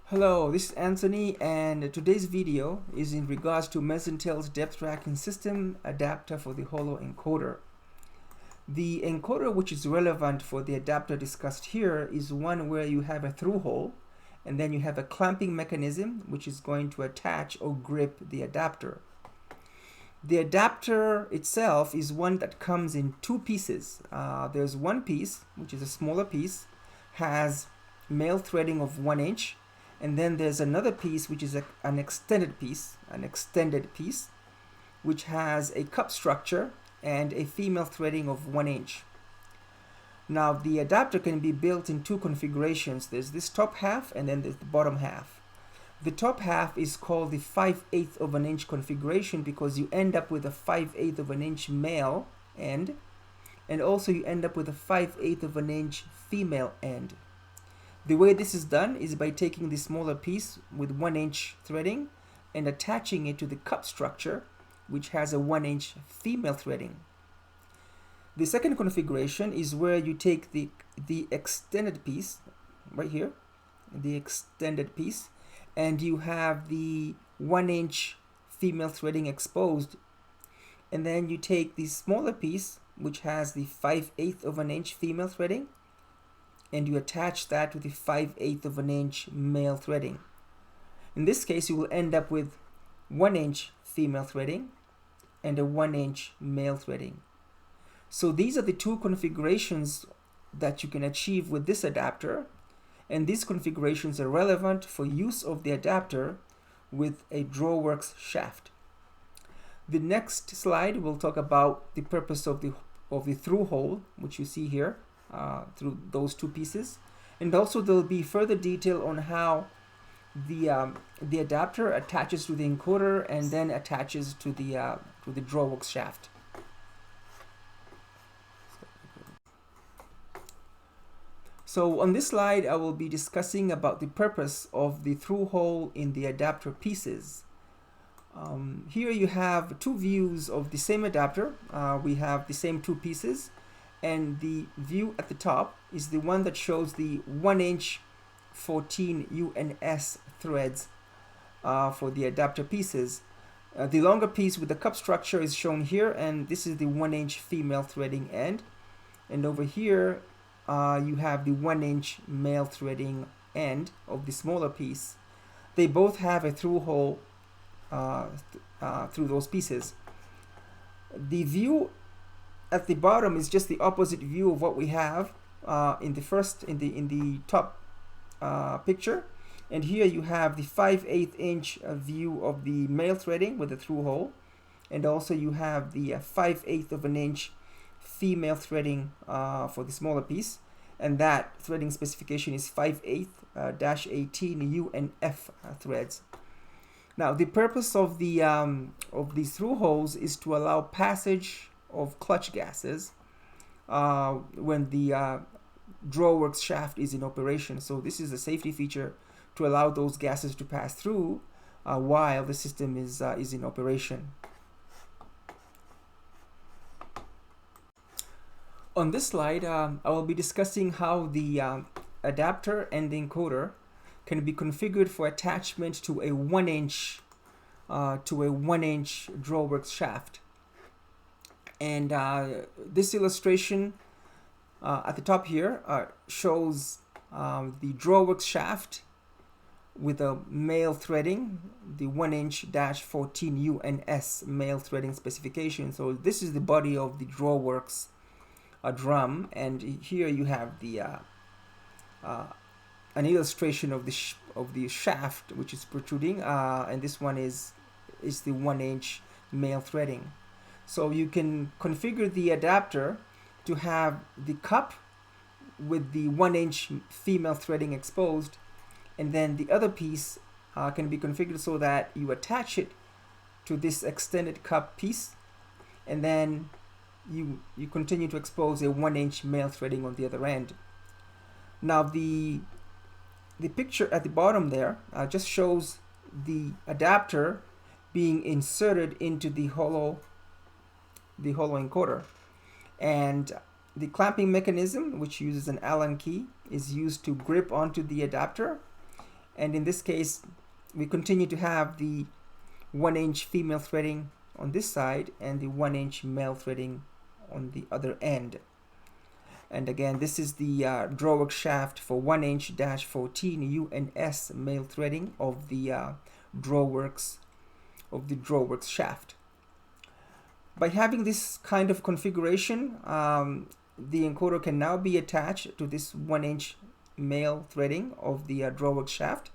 Hello, this is Anthony, and today's video is in regards to Mezintel's Depth Tracking System adapter for the Holo encoder. The encoder which is relevant for the adapter discussed here is one where you have a through hole and then you have a clamping mechanism which is going to attach or grip the adapter. The adapter itself is one that comes in two pieces. There's one piece, which is a smaller piece, has male threading of 1 inch, and then there's another piece which is an extended piece, which has a cup structure and a female threading of 1 inch. Now the adapter can be built in two configurations. There's this top half and then there's the bottom half. The top half is called the 5/8 of an inch configuration because you end up with a 5/8 of an inch male end, and also you end up with a 5/8 of an inch female end. The way this is done is by taking the smaller piece with 1 inch threading and attaching it to the cup structure, which has a 1 inch female threading. The second configuration is where you take the extended piece, right here, the extended piece, and you have the 1 inch female threading exposed, and then you take the smaller piece, which has the 5/8 of an inch female threading, and you attach that to the 5/8 of an inch male threading. In this case, you will end up with 1 inch female threading and a 1 inch male threading. So these are the two configurations that you can achieve with this adapter, and these configurations are relevant for use of the adapter with a Drawworks shaft. The next slide will talk about the purpose of the through hole, which you see here, through those two pieces, and also there will be further detail on how the adapter attaches to the encoder and then attaches to the Drawworks shaft. So on this slide, I will be discussing about the purpose of the through hole in the adapter pieces. Here you have two views of the same adapter. We have the same two pieces, and the view at the top is the one that shows the 1 inch 14 UNS threads for the adapter pieces. The longer piece with the cup structure is shown here, and this is the 1 inch female threading end. And over here, you have the 1 inch male threading end of the smaller piece. They both have a through hole through those pieces. The view at the bottom is just the opposite view of what we have in the top picture, and here you have the 5/8 inch view of the male threading with the through hole, and also you have the 5/8 of an inch female threading for the smaller piece, and that threading specification is 5/8-18 U and F threads. Now the purpose of these through holes is to allow passage of clutch gases when the Drawworks shaft is in operation. So this is a safety feature to allow those gases to pass through while the system is in operation. On this slide, I will be discussing how the adapter and the encoder can be configured for attachment to a 1 inch Drawworks shaft. And this illustration at the top here shows the Drawworks shaft with a male threading, the 1 inch -14 UNS male threading specification. So this is the body of the Drawworks drum, and here you have the an illustration of the shaft which is protruding, and this one is the 1 inch male threading. So you can configure the adapter to have the cup with the 1 inch female threading exposed, and then the other piece can be configured so that you attach it to this extended cup piece, and then you continue to expose a 1 inch male threading on the other end. Now the picture at the bottom there just shows the adapter being inserted into the holo encoder, and the clamping mechanism, which uses an Allen key, is used to grip onto the adapter, And in this case, we continue to have the 1-inch female threading on this side and the 1-inch male threading on the other end. And again, this is the Drawworks shaft for 1-inch-14 UNS male threading of the Drawworks shaft. By having this kind of configuration, the encoder can now be attached to this 1-inch male threading of the Drawworks shaft,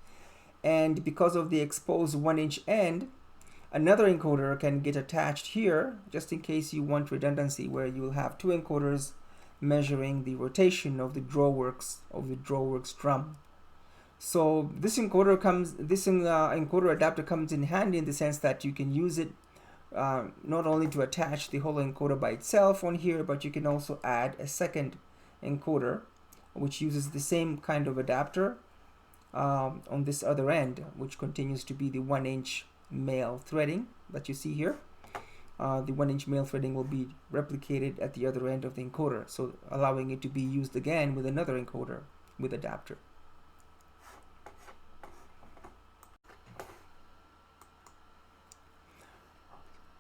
and because of the exposed 1-inch end, another encoder can get attached here just in case you want redundancy, where you will have two encoders measuring the rotation of the Drawworks drum. So this encoder adapter comes in handy in the sense that you can use it not only to attach the whole encoder by itself on here, but you can also add a second encoder which uses the same kind of adapter on this other end, which continues to be the 1-inch male threading that you see here. The 1-inch male threading will be replicated at the other end of the encoder, so allowing it to be used again with another encoder with adapter.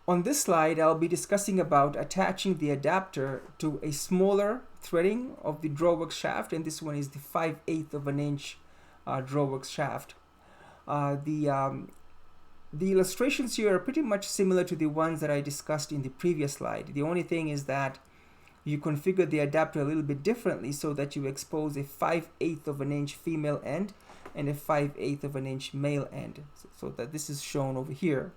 On this slide, I'll be discussing about attaching the adapter to a smaller threading of the Drawworks shaft, and this one is the 5/8 of an inch Drawworks shaft. The illustrations here are pretty much similar to the ones that I discussed in the previous slide. The only thing is that you configure the adapter a little bit differently so that you expose a 5/8 of an inch female end and a 5/8 of an inch male end, so that this is shown over here.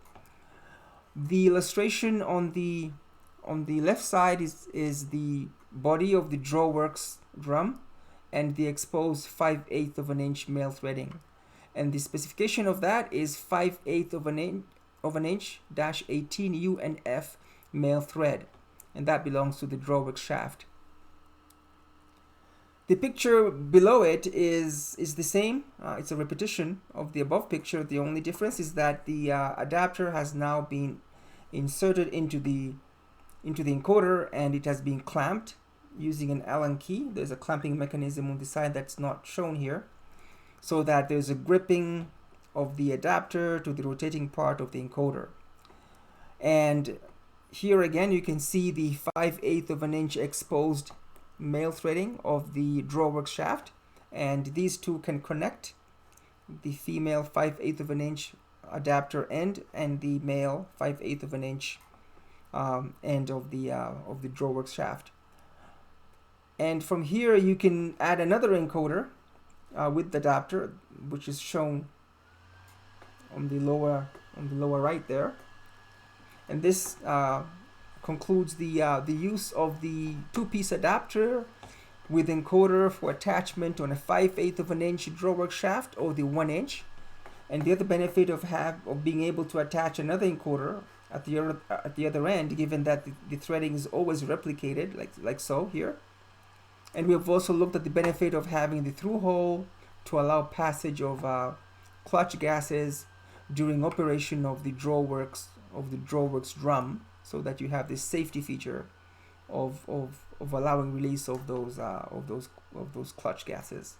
The illustration on the left side is the body of the Drawworks drum and the exposed 5/8 of an inch male threading. And the specification of that is 5/8 of an inch-18 UNF male thread, and that belongs to the Drawworks shaft. The picture below it is the same. It's a repetition of the above picture. The only difference is that the adapter has now been inserted into the encoder, and it has been clamped using an Allen key. There's a clamping mechanism on the side that's not shown here, so that there's a gripping of the adapter to the rotating part of the encoder. And here again you can see the 5/8 of an inch exposed male threading of the Drawworks shaft, and these two can connect, the female 5/8 of an inch adapter end and the male 5/8 of an inch end of the Drawworks shaft. And from here you can add another encoder with the adapter, which is shown on the lower right there, and this concludes the use of the two-piece adapter with encoder for attachment on a 5/8 of an inch Drawworks shaft or the 1-inch. And the other benefit of being able to attach another encoder at the other end, given that the threading is always replicated like so here. And we have also looked at the benefit of having the through hole to allow passage of clutch gases during operation of the Drawworks drum, so that you have this safety feature of allowing release of those clutch gases.